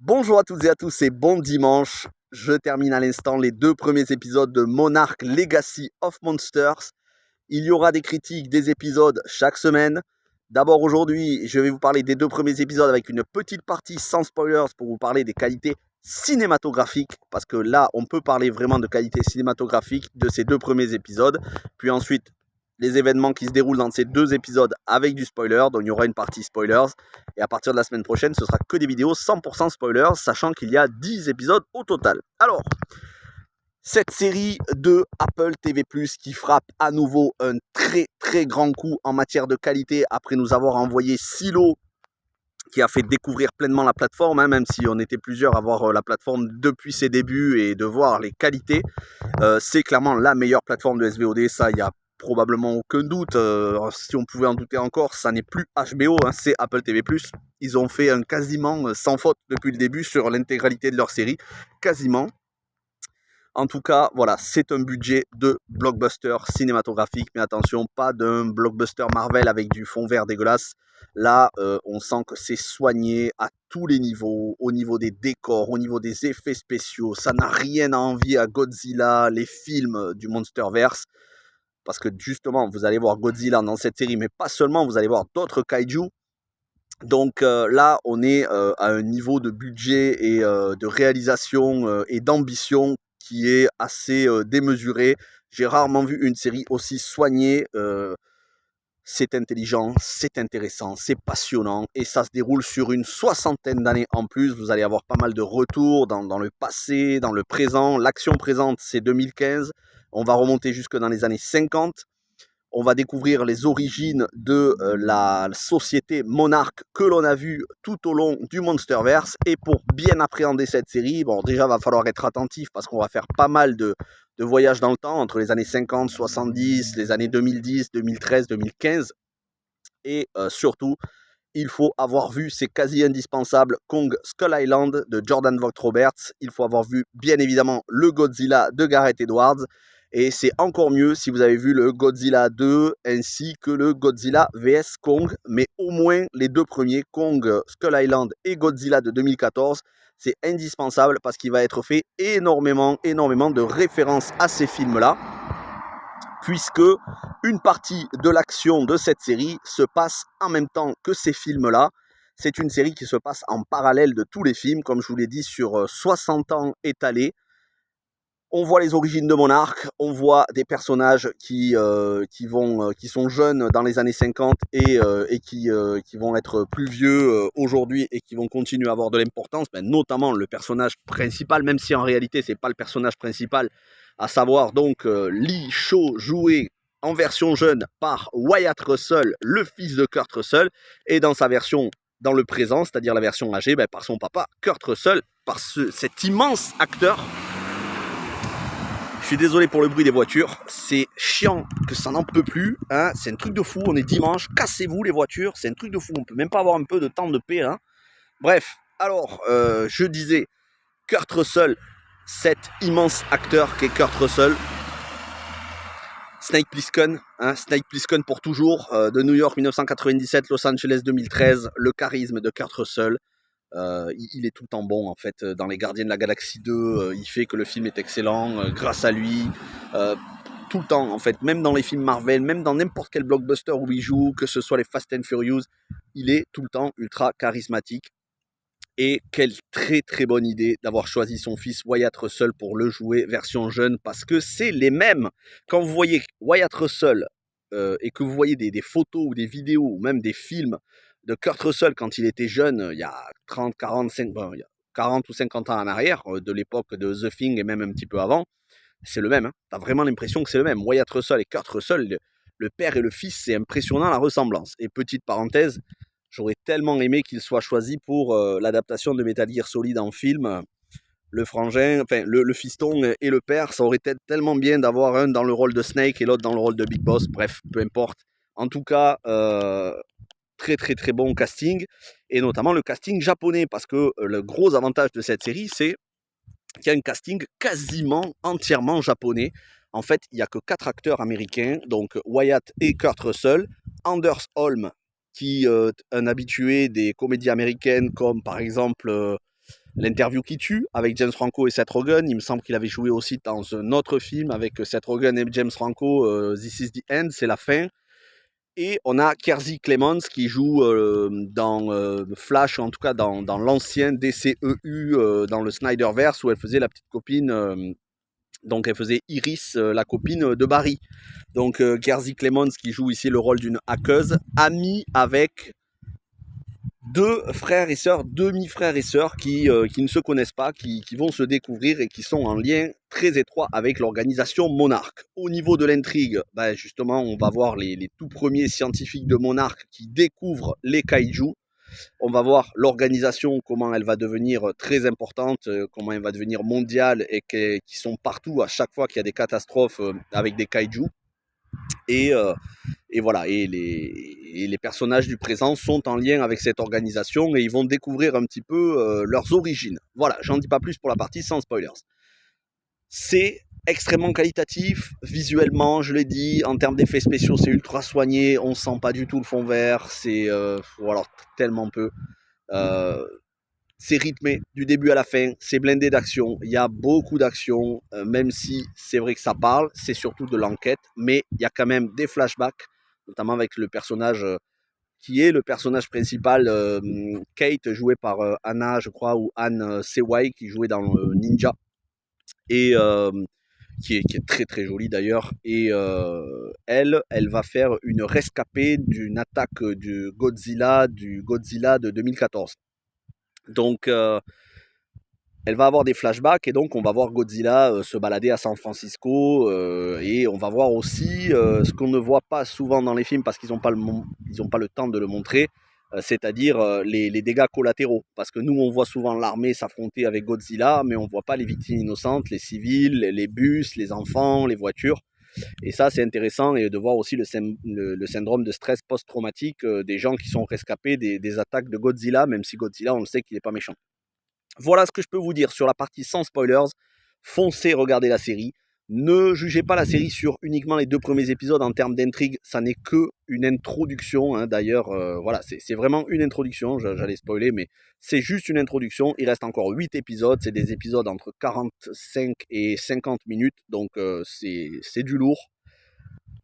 Bonjour à toutes et à tous et bon dimanche. Je termine à l'instant les 2 premiers épisodes de Monarch Legacy of Monsters. Il y aura des critiques des épisodes chaque semaine. D'abord aujourd'hui, je vais vous parler des 2 premiers épisodes avec une petite partie sans spoilers pour vous parler des qualités cinématographiques. Parce que là, on peut parler vraiment de qualité cinématographique de ces 2 premiers épisodes. Puis ensuite, les événements qui se déroulent dans ces 2 épisodes avec du spoiler. Donc il y aura une partie spoilers. Et à partir de la semaine prochaine, ce sera que des vidéos 100% spoilers, sachant qu'il y a 10 épisodes au total. Alors, cette série de Apple TV+, qui frappe à nouveau un très très grand coup en matière de qualité après nous avoir envoyé Silo, qui a fait découvrir pleinement la plateforme, même si on était plusieurs à voir la plateforme depuis ses débuts et de voir les qualités. C'est clairement la meilleure plateforme de SVOD, ça il y a probablement aucun doute. Si on pouvait en douter encore, ça n'est plus HBO, c'est Apple TV+. Ils ont fait un quasiment sans faute depuis le début sur l'intégralité de leur série, quasiment. En tout cas, voilà, c'est un budget de blockbuster cinématographique, mais attention, pas d'un blockbuster Marvel avec du fond vert dégueulasse. Là, on sent que c'est soigné à tous les niveaux, au niveau des décors, au niveau des effets spéciaux. Ça n'a rien à envier à Godzilla, les films du Monsterverse. Parce que justement, vous allez voir Godzilla dans cette série, mais pas seulement, vous allez voir d'autres kaiju. Donc là, on est à un niveau de budget et de réalisation et d'ambition qui est assez démesuré. J'ai rarement vu une série aussi soignée. C'est intelligent, c'est intéressant, c'est passionnant et ça se déroule sur une soixantaine d'années en plus. Vous allez avoir pas mal de retours dans le passé, dans le présent. L'action présente, c'est 2015. On va remonter jusque dans les années 50. On va découvrir les origines de la société Monarch que l'on a vu tout au long du Monsterverse. Et pour bien appréhender cette série, bon, déjà, va falloir être attentif parce qu'on va faire pas mal de voyages dans le temps entre les années 50, 70, les années 2010, 2013, 2015. Et surtout, il faut avoir vu, c'est quasi indispensable, Kong Skull Island de Jordan Vogt-Roberts. Il faut avoir vu, bien évidemment, le Godzilla de Gareth Edwards. Et c'est encore mieux si vous avez vu le Godzilla 2 ainsi que le Godzilla vs Kong. Mais au moins les 2 premiers, Kong Skull Island et Godzilla de 2014, c'est indispensable parce qu'il va être fait énormément de références à ces films-là, puisque une partie de l'action de cette série se passe en même temps que ces films-là. C'est une série qui se passe en parallèle de tous les films, comme je vous l'ai dit, sur 60 ans étalés. On voit les origines de Monarch, on voit des personnages qui sont jeunes dans les années 50 et qui vont être plus vieux aujourd'hui et qui vont continuer à avoir de l'importance, notamment le personnage principal, même si en réalité c'est pas le personnage principal, à savoir donc Lee Shaw, joué en version jeune par Wyatt Russell, le fils de Kurt Russell, et dans sa version dans le présent, c'est-à-dire la version âgée, par son papa Kurt Russell, par cet immense acteur. Je suis désolé pour le bruit des voitures, c'est chiant que ça n'en peut plus, c'est un truc de fou, on est dimanche, cassez-vous les voitures, c'est un truc de fou, on peut même pas avoir un peu de temps de paix. Bref, alors, je disais, Kurt Russell, cet immense acteur qu'est Kurt Russell, Snake Plissken, Snake Plissken pour toujours, de New York 1997, Los Angeles 2013, le charisme de Kurt Russell. Il est tout le temps bon en fait dans les Gardiens de la Galaxie 2, il fait que le film est excellent grâce à lui, tout le temps en fait, même dans les films Marvel, même dans n'importe quel blockbuster où il joue, que ce soit les Fast and Furious, il est tout le temps ultra charismatique. Et quelle très très bonne idée d'avoir choisi son fils Wyatt Russell pour le jouer version jeune, parce que c'est les mêmes. Quand vous voyez Wyatt Russell et que vous voyez des photos ou des vidéos ou même des films de Kurt Russell quand il était jeune, il y a 30, 45, il y a 40 ou 50 ans en arrière, de l'époque de The Thing et même un petit peu avant, c'est le même. T'as vraiment l'impression que c'est le même. Wyatt Russell et Kurt Russell, le père et le fils, c'est impressionnant la ressemblance. Et petite parenthèse, j'aurais tellement aimé qu'il soit choisi pour l'adaptation de Metal Gear Solid en film. Le frangin, enfin le fiston et le père, ça aurait été tellement bien d'avoir un dans le rôle de Snake et l'autre dans le rôle de Big Boss. Bref, peu importe. En tout cas, très très très bon casting, et notamment le casting japonais, parce que le gros avantage de cette série, c'est qu'il y a un casting quasiment entièrement japonais. En fait, il n'y a que 4 acteurs américains, donc Wyatt et Kurt Russell, Anders Holm, qui est un habitué des comédies américaines comme par exemple L'interview qui tue avec James Franco et Seth Rogen. Il me semble qu'il avait joué aussi dans un autre film avec Seth Rogen et James Franco, This is the End, c'est la fin. Et on a Kiersey Clemons qui joue dans Flash, en tout cas dans l'ancien DCEU, dans le Snyderverse, où elle faisait la petite copine, donc elle faisait Iris, la copine de Barry. Donc Kiersey Clemons qui joue ici le rôle d'une hackeuse, amie avec deux frères et sœurs, demi-frères et sœurs qui ne se connaissent pas, qui vont se découvrir et qui sont en lien très étroit avec l'organisation Monarch. Au niveau de l'intrigue, justement, on va voir les tout premiers scientifiques de Monarch qui découvrent les kaiju. On va voir l'organisation, comment elle va devenir très importante, comment elle va devenir mondiale et qui sont partout à chaque fois qu'il y a des catastrophes avec des kaiju. Et voilà, et les personnages du présent sont en lien avec cette organisation et ils vont découvrir un petit peu leurs origines. Voilà, j'en dis pas plus pour la partie sans spoilers. C'est extrêmement qualitatif, visuellement, je l'ai dit, en termes d'effets spéciaux, c'est ultra soigné, on sent pas du tout le fond vert, c'est alors tellement peu. C'est rythmé du début à la fin, c'est blindé d'action, il y a beaucoup d'action, même si c'est vrai que ça parle, c'est surtout de l'enquête, mais il y a quand même des flashbacks, notamment avec le personnage qui est le personnage principal, Kate, jouée par Anna, je crois, ou Anne Sewai, qui jouait dans Ninja, et qui est très très jolie d'ailleurs, et elle va faire une rescapée d'une attaque du Godzilla de 2014. Donc elle va avoir des flashbacks et donc on va voir Godzilla se balader à San Francisco et on va voir aussi ce qu'on ne voit pas souvent dans les films parce qu'ils n'ont pas, pas le temps de le montrer, c'est-à-dire les dégâts collatéraux. Parce que nous on voit souvent l'armée s'affronter avec Godzilla, mais on ne voit pas les victimes innocentes, les civils, les bus, les enfants, les voitures. Et ça c'est intéressant, et de voir aussi le syndrome de stress post-traumatique des gens qui sont rescapés des attaques de Godzilla, même si Godzilla on le sait qu'il n'est pas méchant. Voilà ce que je peux vous dire sur la partie sans spoilers. Foncez regarder la série. Ne jugez pas la série sur uniquement les 2 premiers épisodes en termes d'intrigue. Ça n'est que une introduction. Hein. D'ailleurs, voilà, c'est vraiment une introduction. J'allais spoiler, mais c'est juste une introduction. Il reste encore 8 épisodes. C'est des épisodes entre 45 et 50 minutes. Donc, c'est du lourd.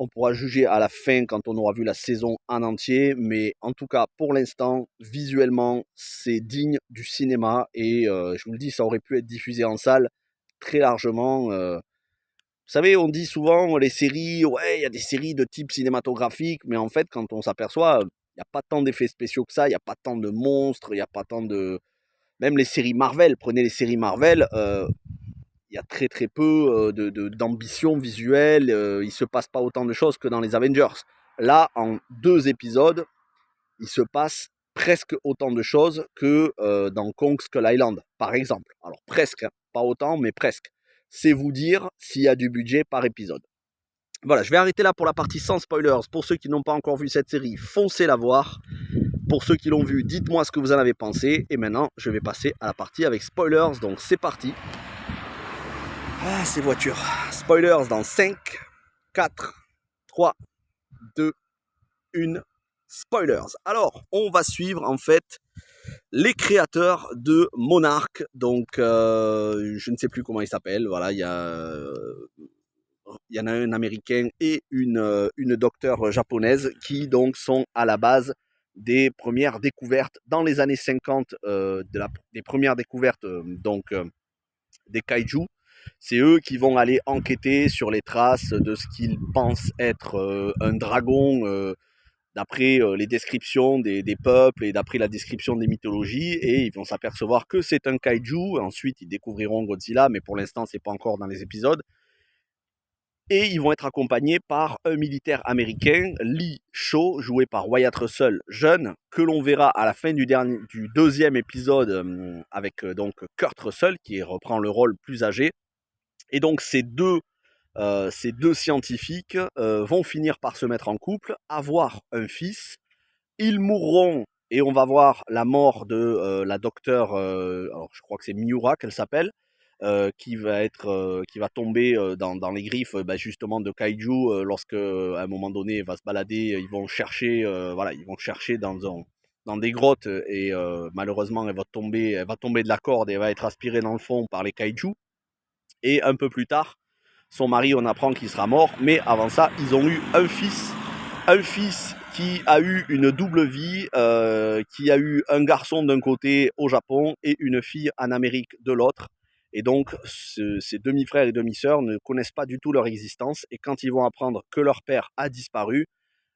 On pourra juger à la fin quand on aura vu la saison en entier, mais en tout cas pour l'instant, visuellement, c'est digne du cinéma et je vous le dis, ça aurait pu être diffusé en salle très largement. Vous savez, on dit souvent les séries, ouais, il y a des séries de type cinématographique, mais en fait, quand on s'aperçoit, il n'y a pas tant d'effets spéciaux que ça, il n'y a pas tant de monstres, il n'y a pas tant de... Même les séries Marvel, prenez les séries Marvel, il y a très très peu d'ambition visuelle, il ne se passe pas autant de choses que dans les Avengers. Là, en 2 épisodes, il se passe presque autant de choses que dans Kong Skull Island, par exemple. Alors presque, hein, pas autant, mais presque. C'est vous dire s'il y a du budget par épisode. Voilà, je vais arrêter là pour la partie sans spoilers. Pour ceux qui n'ont pas encore vu cette série, foncez la voir. Pour ceux qui l'ont vu, dites-moi ce que vous en avez pensé. Et maintenant, je vais passer à la partie avec spoilers. Donc c'est parti. Ah, ces voitures. Spoilers dans 5, 4, 3, 2, 1. Spoilers. Alors, on va suivre en fait les créateurs de Monarch. Donc, je ne sais plus comment ils s'appellent. Voilà, il y en a un américain et une docteure japonaise qui donc sont à la base des premières découvertes dans les années 50, des premières découvertes des kaiju. C'est eux qui vont aller enquêter sur les traces de ce qu'ils pensent être un dragon, d'après les descriptions des peuples et d'après la description des mythologies, et ils vont s'apercevoir que c'est un kaiju. Ensuite, ils découvriront Godzilla, mais pour l'instant, c'est pas encore dans les épisodes. Et ils vont être accompagnés par un militaire américain, Lee Shaw, joué par Wyatt Russell, jeune, que l'on verra à la fin du 2e épisode avec donc Kurt Russell, qui reprend le rôle plus âgé. Et donc ces deux scientifiques vont finir par se mettre en couple, avoir un fils. Ils mourront et on va voir la mort de la docteure, alors je crois que c'est Miura qu'elle s'appelle, qui va tomber dans les griffes justement de kaiju lorsque à un moment donné elle va se balader. Ils vont chercher, voilà, ils vont chercher dans dans des grottes et malheureusement elle va tomber de la corde et elle va être aspirée dans le fond par les kaiju. Et un peu plus tard, son mari, on apprend qu'il sera mort, mais avant ça, ils ont eu un fils qui a eu une double vie, qui a eu un garçon d'un côté au Japon et une fille en Amérique de l'autre. Et donc, ces demi-frères et demi-sœurs ne connaissent pas du tout leur existence. Et quand ils vont apprendre que leur père a disparu,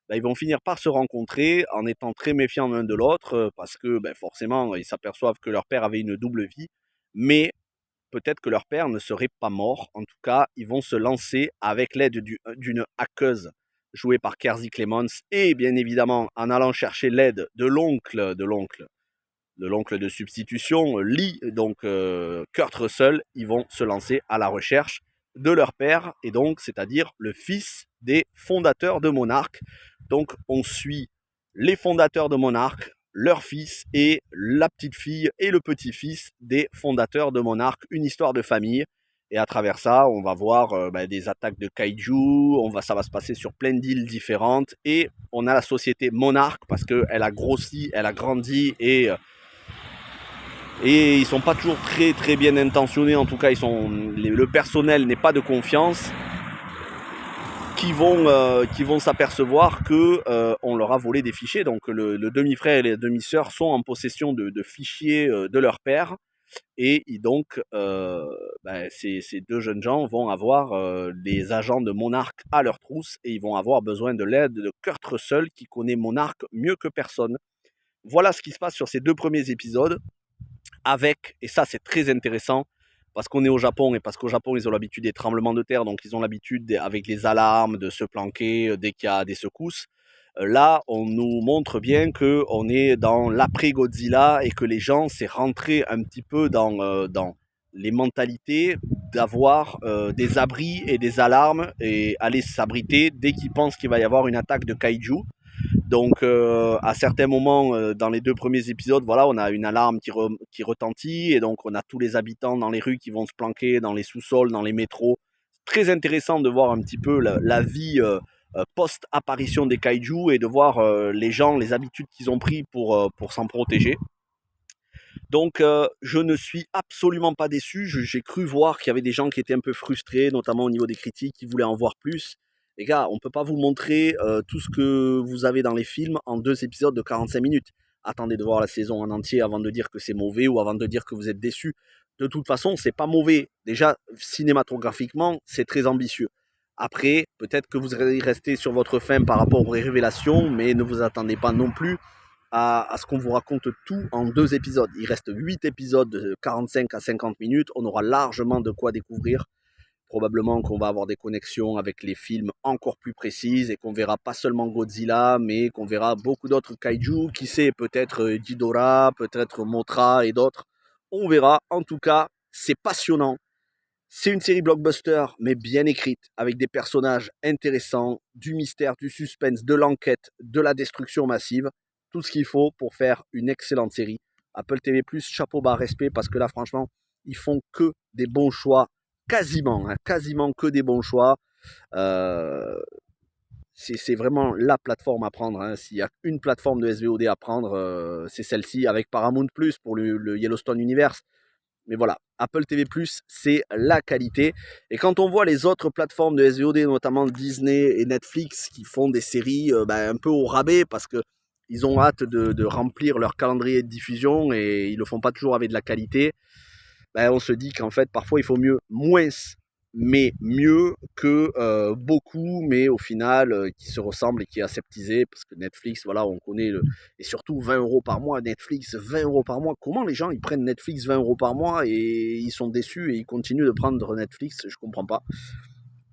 ben, ils vont finir par se rencontrer en étant très méfiants l'un de l'autre, parce que ben, forcément, ils s'aperçoivent que leur père avait une double vie. Mais peut-être que leur père ne serait pas mort. En tout cas, ils vont se lancer avec l'aide d'une hackeuse jouée par Kiersey Clemons et bien évidemment en allant chercher l'aide de l'oncle de substitution, Lee, donc Kurt Russell. Ils vont se lancer à la recherche de leur père et donc c'est-à-dire le fils des fondateurs de Monarch. Donc on suit les fondateurs de Monarch, leur fils et la petite fille et le petit-fils des fondateurs de Monarch, une histoire de famille. Et à travers ça, on va voir des attaques de kaiju, ça va se passer sur plein d'îles différentes. Et on a la société Monarch parce qu'elle a grossi, elle a grandi et ils sont pas toujours très très bien intentionnés. En tout cas, le personnel n'est pas de confiance. Qui vont s'apercevoir que on leur a volé des fichiers. Donc le demi-frère et les demi-sœurs sont en possession de fichiers de leur père. Et donc, ces deux jeunes gens vont avoir des agents de Monarch à leur trousse et ils vont avoir besoin de l'aide de Kurt Russell qui connaît Monarch mieux que personne. Voilà ce qui se passe sur ces 2 premiers épisodes avec, et ça c'est très intéressant, parce qu'on est au Japon et parce qu'au Japon ils ont l'habitude des tremblements de terre, donc ils ont l'habitude avec les alarmes de se planquer dès qu'il y a des secousses. Là, on nous montre bien qu'on est dans l'après-Godzilla et que les gens, c'est rentré un petit peu dans les mentalités d'avoir des abris et des alarmes et aller s'abriter dès qu'ils pensent qu'il va y avoir une attaque de kaiju. Donc à certains moments dans les 2 premiers épisodes, voilà, on a une alarme qui retentit et donc on a tous les habitants dans les rues qui vont se planquer dans les sous-sols, dans les métros. Très intéressant de voir un petit peu la vie post-apparition des kaiju et de voir les gens, les habitudes qu'ils ont pris pour s'en protéger. Donc je ne suis absolument pas déçu. J'ai cru voir qu'il y avait des gens qui étaient un peu frustrés, notamment au niveau des critiques, qui voulaient en voir plus. Les gars, on ne peut pas vous montrer tout ce que vous avez dans les films en 2 épisodes de 45 minutes. Attendez de voir la saison en entier avant de dire que c'est mauvais ou avant de dire que vous êtes déçu. De toute façon, c'est pas mauvais. Déjà, cinématographiquement, c'est très ambitieux. Après, peut-être que vous allez rester sur votre faim par rapport aux révélations, mais ne vous attendez pas non plus à ce qu'on vous raconte tout en 2 épisodes. Il reste 8 épisodes de 45 à 50 minutes. On aura largement de quoi découvrir. Probablement qu'on va avoir des connexions avec les films encore plus précises et qu'on verra pas seulement Godzilla, mais qu'on verra beaucoup d'autres kaiju. Qui sait, peut-être Ghidorah, peut-être Mothra et d'autres. On verra. En tout cas, c'est passionnant. C'est une série blockbuster, mais bien écrite, avec des personnages intéressants, du mystère, du suspense, de l'enquête, de la destruction massive. Tout ce qu'il faut pour faire une excellente série. Apple TV+, chapeau bas, respect, parce que là, franchement, ils font que des bons choix. Quasiment que des bons choix. C'est vraiment la plateforme à prendre. S'il y a une plateforme de SVOD à prendre, c'est celle-ci, avec Paramount+, pour le Yellowstone Universe. Mais voilà, Apple TV+, c'est la qualité. Et quand on voit les autres plateformes de SVOD, notamment Disney et Netflix, qui font des séries un peu au rabais, parce qu'ils ont hâte de remplir leur calendrier de diffusion, et ils ne le font pas toujours avec de la qualité, on se dit qu'en fait, parfois, il faut moins, mais mieux que beaucoup, mais au final, qui se ressemblent et qui est aseptisé, parce que Netflix, voilà, on connaît, et surtout 20 € par mois, Netflix, 20 € par mois. Comment les gens, ils prennent Netflix 20 € par mois et ils sont déçus et ils continuent de prendre Netflix? Je comprends pas.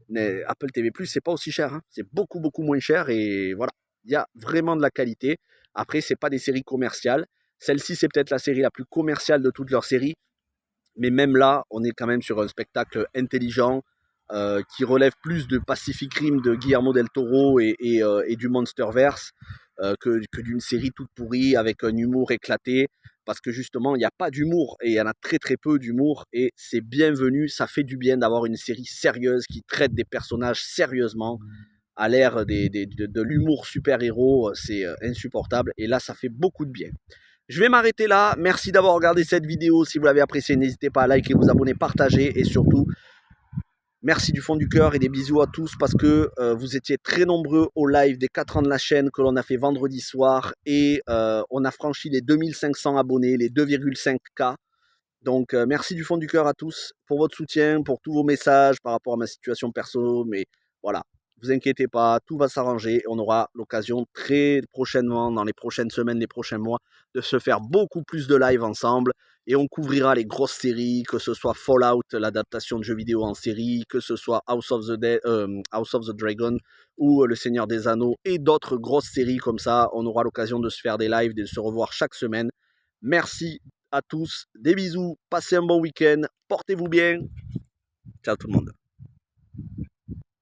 Mais Apple TV+, c'est pas aussi cher, c'est beaucoup, beaucoup moins cher, et voilà, il y a vraiment de la qualité. Après, c'est pas des séries commerciales. Celle-ci, c'est peut-être la série la plus commerciale de toutes leurs séries. Mais même là, on est quand même sur un spectacle intelligent qui relève plus de Pacific Rim de Guillermo del Toro et du Monsterverse que d'une série toute pourrie avec un humour éclaté. Parce que justement, il n'y a pas d'humour et il y en a très très peu d'humour et c'est bienvenu. Ça fait du bien d'avoir une série sérieuse qui traite des personnages sérieusement à l'ère de l'humour super-héros, c'est insupportable. Et là, ça fait beaucoup de bien. Je vais m'arrêter là. Merci d'avoir regardé cette vidéo. Si vous l'avez appréciée, n'hésitez pas à liker, vous abonner, partager. Et surtout, merci du fond du cœur et des bisous à tous parce que vous étiez très nombreux au live des 4 ans de la chaîne que l'on a fait vendredi soir. Et on a franchi les 2500 abonnés, les 2,5K. Donc, merci du fond du cœur à tous pour votre soutien, pour tous vos messages par rapport à ma situation perso. Mais voilà, vous inquiétez pas, tout va s'arranger. On aura l'occasion très prochainement, dans les prochaines semaines, les prochains mois, de se faire beaucoup plus de live ensemble. Et on couvrira les grosses séries, que ce soit Fallout, l'adaptation de jeux vidéo en série, que ce soit House of the Dragon ou Le Seigneur des Anneaux et d'autres grosses séries comme ça. On aura l'occasion de se faire des lives, de se revoir chaque semaine. Merci à tous, des bisous, passez un bon week-end, portez-vous bien, ciao tout le monde.